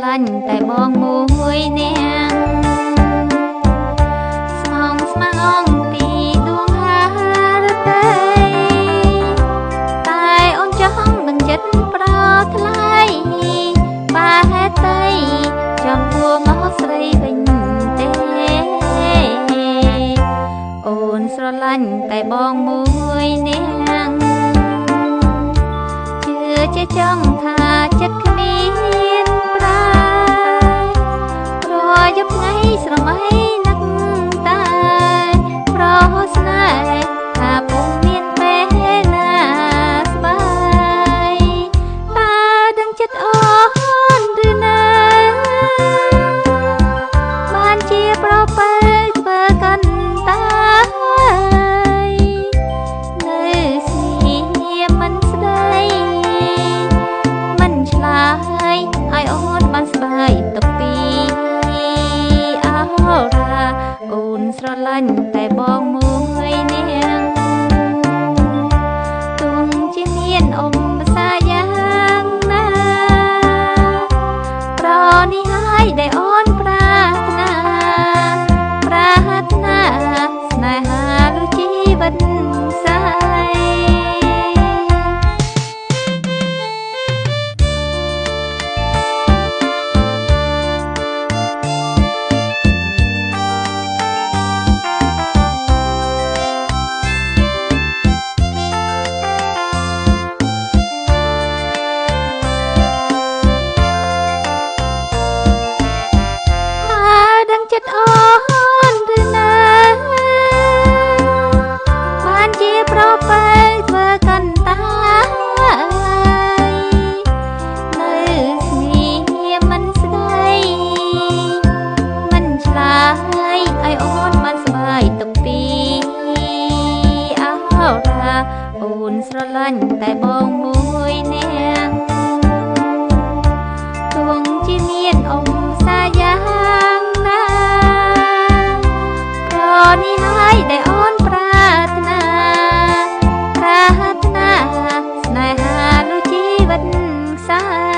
លាញ់តែបងមួយនាក់ស្មងស្មាងពីដួងហារតីតែអូនចង់នឹងចិត្តប្រថ្លៃបាហេតីចង់ពួងមកស្រីវិញទេអូនស្រឡាញ់តែបងមួយនាក់ជឿជាចង់ថាចិត្តគ្មានប្រារយប់ថ្ងៃស្រមៃនឹកតែប្រស្នេហ៍ថាពុំមានពេលណាស្បាយតើដឹងចិត្តអូនឬណាបានជាប្រពើធ្វើកាន់តានៅស្នេហ៍មិនស្ដីមិនឆ្លើយឲ្យអូនបានស្បាយទុកពីអរ៉ាអូនស្រឡាញ់តែបងមួយនាក់ទុំជាមានអមសាយ៉ាងណាប្រនេះហើយដែលអូនប្រាថ្នាស្នេហាដូចជីវិតសាយចិត្តអូនឬណាបានជាប្រពើធ្វើកាន់តានៅស្នេហ៍មិនស្ដីមិនឆ្លើយឲ្យអូនបានស្បាយទុកពីអរ៉ាអូនស្រឡាញ់តែបងមួយនាក់ទងជាមានអមសាយ៉ាងណានេះហើយដែលអូនប្រាថ្នាស្នេហាដូចជីវិតខ្សែ